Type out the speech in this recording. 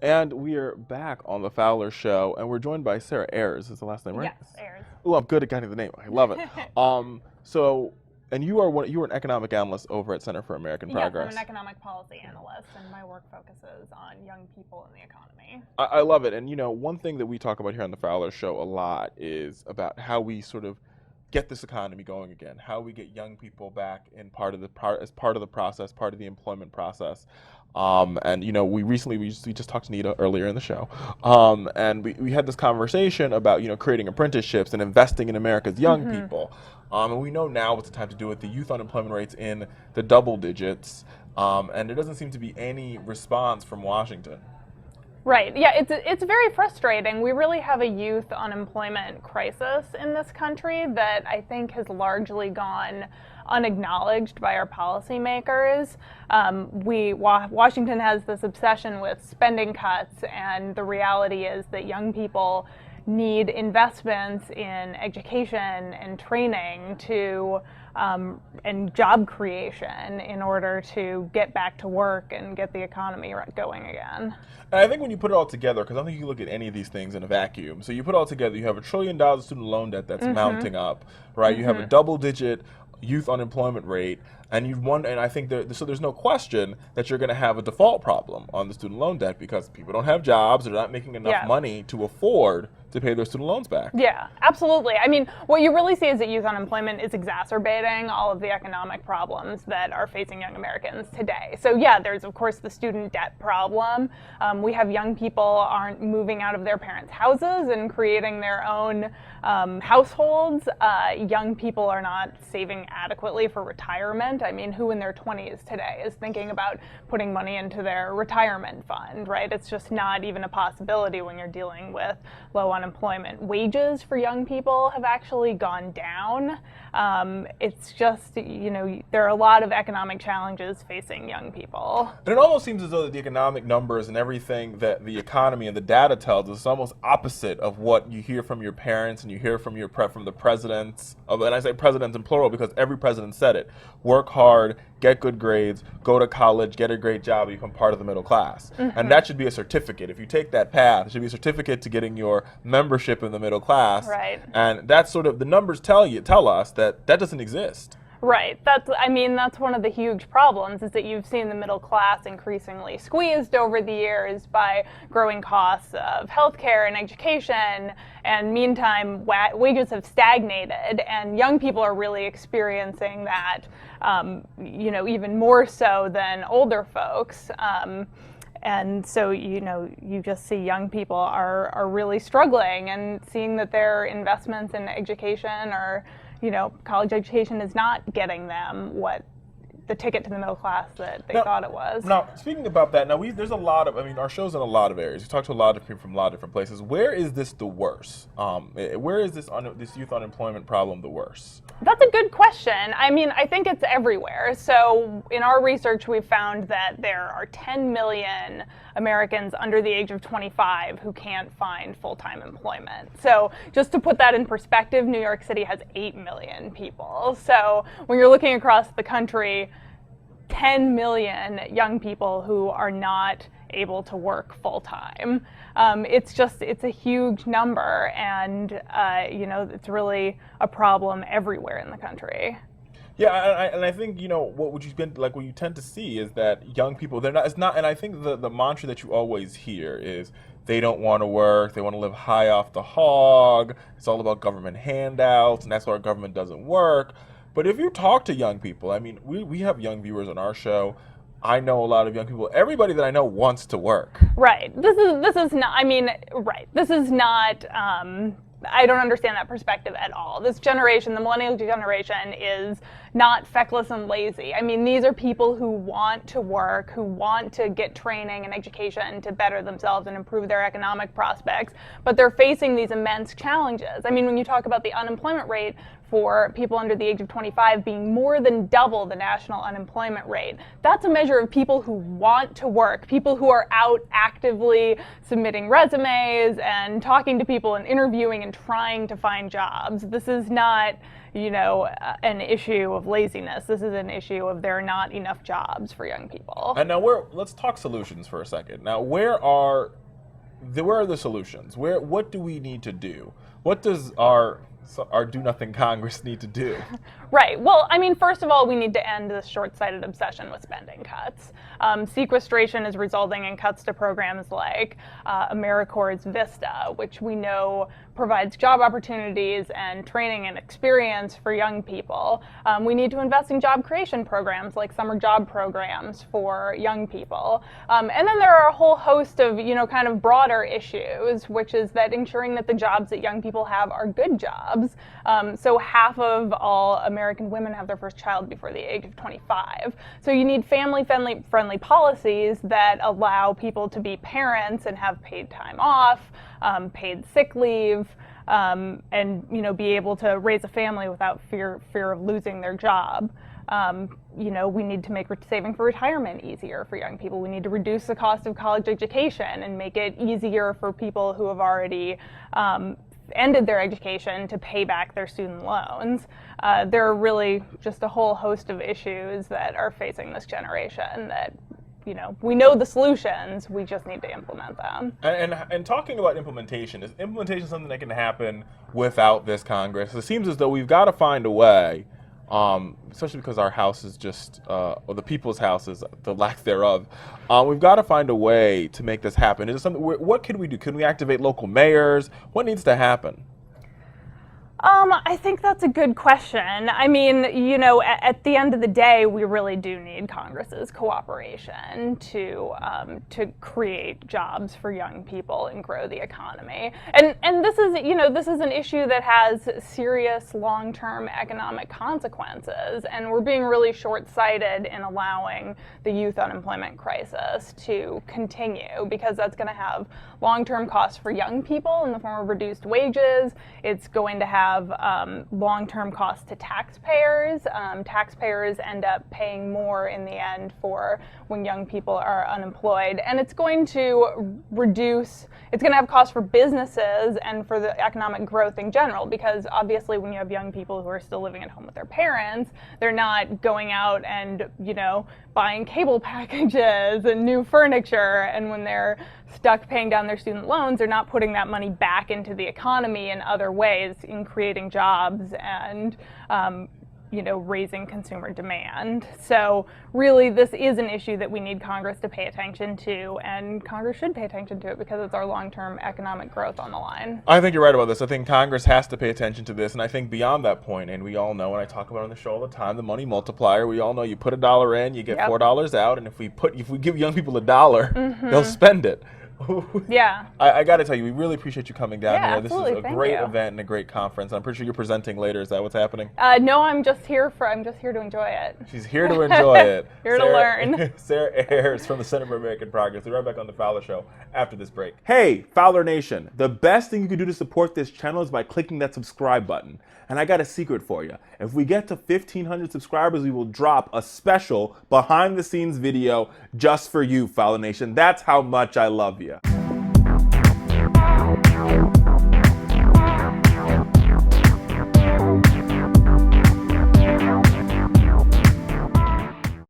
And we are back on the Fowler Show, and we're joined by Sarah Ayres. Is the last name right? Yes, Ayres. Oh, I'm good at getting the name. I love it. So, and you are an economic analyst over at Center for American Progress. Yes, I'm an economic policy analyst, and my work focuses on young people in the economy. I love it. And one thing that we talk about here on the Fowler Show a lot is about how we sort of get this economy going again, how we get young people back in as part of the process, part of the employment process. And we just talked to Nita earlier in the show, and we had this conversation about creating apprenticeships and investing in America's young people. And we know now it's the time to do it. The youth unemployment rate's in the double digits, and there doesn't seem to be any response from Washington. Right. Yeah, it's very frustrating. We really have a youth unemployment crisis in this country that I think has largely gone unacknowledged by our policymakers. Washington has this obsession with spending cuts, and the reality is that young people need investments in education and training and job creation in order to get back to work and get the economy going again. And I think when you put it all together, because I don't think you look at any of these things in a vacuum. So you put it all together, you have $1 trillion of student loan debt that's mounting up, right? You have a double-digit youth unemployment rate, and I think so there's no question that you're going to have a default problem on the student loan debt because people don't have jobs, they're not making enough money to afford to pay their student loans back. Yeah, absolutely. I mean, what you really see is that youth unemployment is exacerbating all of the economic problems that are facing young Americans today. So yeah, there's of course the student debt problem. We have young people aren't moving out of their parents' houses and creating their own households. Young people are not saving adequately for retirement. I mean, who in their 20s today is thinking about putting money into their retirement fund, right? It's just not even a possibility when you're dealing with low unemployment. Wages for young people have actually gone down. It's just, there are a lot of economic challenges facing young people. And it almost seems as though the economic numbers and everything that the economy and the data tells us is almost opposite of what you hear from your parents and you hear from from the presidents. And I say presidents in plural because every president said it. Work hard, get good grades, go to college, get a great job, become part of the middle class. And that should be a certificate. If you take that path, it should be a certificate to getting your membership in the middle class. Right. And that's sort of, the numbers tell us that doesn't exist. Right. That's one of the huge problems is that you've seen the middle class increasingly squeezed over the years by growing costs of healthcare and education, and meantime wages have stagnated, and young people are really experiencing that, even more so than older folks. And so, you just see young people are really struggling and seeing that their investments in education are, college education is not getting them the ticket to the middle class that they thought it was. Now, speaking about that, there's a lot of, our show's in a lot of areas. We talked to a lot of people from a lot of different places. Where is this the worst? Where is this youth unemployment problem the worst? That's a good question. I think it's everywhere. So in our research, we've found that there are 10 million Americans under the age of 25 who can't find full-time employment. So just to put that in perspective, New York City has 8 million people. So when you're looking across the country, 10 million young people who are not able to work full-time. It's a huge number, and it's really a problem everywhere in the country. Yeah, and I think what you tend to see is that young people and I think the mantra that you always hear is they don't want to work, they want to live high off the hog. It's all about government handouts, and that's why our government doesn't work. But if you talk to young people, we have young viewers on our show. I know a lot of young people. Everybody that I know wants to work. Right. This is not. Right. This is not. I don't understand that perspective at all. This generation, the Millennial Generation, is not feckless and lazy. These are people who want to work, who want to get training and education to better themselves and improve their economic prospects, but they're facing these immense challenges. When you talk about the unemployment rate for people under the age of 25 being more than double the national unemployment rate, that's a measure of people who want to work, people who are out actively submitting resumes and talking to people and interviewing and and trying to find jobs. This is not, an issue of laziness. This is an issue of there are not enough jobs for young people. And now let's talk solutions for a second. Now, where are the solutions? What do we need to do? What does our do-nothing Congress need to do? Right. Well, first of all, we need to end this short-sighted obsession with spending cuts. Sequestration is resulting in cuts to programs like AmeriCorps' Vista, which we know provides job opportunities and training and experience for young people. We need to invest in job creation programs like summer job programs for young people. And then there are a whole host of, kind of broader issues, which is that ensuring that the jobs that young people have are good jobs. So half of all American women have their first child before the age of 25. So you need family-friendly policies that allow people to be parents and have paid time off, paid sick leave, and be able to raise a family without fear of losing their job. We need to make saving for retirement easier for young people. We need to reduce the cost of college education and make it easier for people who have already ended their education to pay back their student loans. There are really just a whole host of issues that are facing this generation that, we know the solutions, we just need to implement them. And talking about implementation, is implementation something that can happen without this Congress? It seems as though we've got to find a way, especially because our house is just, or the people's house is the lack thereof. We've got to find a way to make this happen. Is it something? What can we do? Can we activate local mayors? What needs to happen? I think that's a good question. At the end of the day, we really do need Congress's cooperation to create jobs for young people and grow the economy. And this is an issue that has serious long-term economic consequences, and we're being really short-sighted in allowing the youth unemployment crisis to continue, because that's going to have long-term costs for young people in the form of reduced wages. It's going to have long-term costs to taxpayers. Taxpayers end up paying more in the end for when young people are unemployed. And it's going to have costs for businesses and for the economic growth in general, because obviously when you have young people who are still living at home with their parents, they're not going out and, buying cable packages and new furniture. And when they're stuck paying down their student loans, they're not putting that money back into the economy in other ways, in creating jobs and raising consumer demand. So really, this is an issue that we need Congress to pay attention to, and Congress should pay attention to it because it's our long-term economic growth on the line. I think you're right about this. I think Congress has to pay attention to this, and I think beyond that point, and we all know, and I talk about it on the show all the time, the money multiplier. We all know you put $1 in, you get $4 out, and if we give young people $1, they'll spend it. Yeah. I got to tell you, we really appreciate you coming down here. This Absolutely. is a great event and a great conference. I'm pretty sure you're presenting later. Is that what's happening? No, I'm just here to enjoy it. She's here to enjoy it. Here to learn. Sarah Ayres from the Center for American Progress. We'll be right back on the Fowler Show after this break. Hey, Fowler Nation. The best thing you can do to support this channel is by clicking that subscribe button. And I got a secret for you. If we get to 1,500 subscribers, we will drop a special behind-the-scenes video just for you, Fowler Nation. That's how much I love you.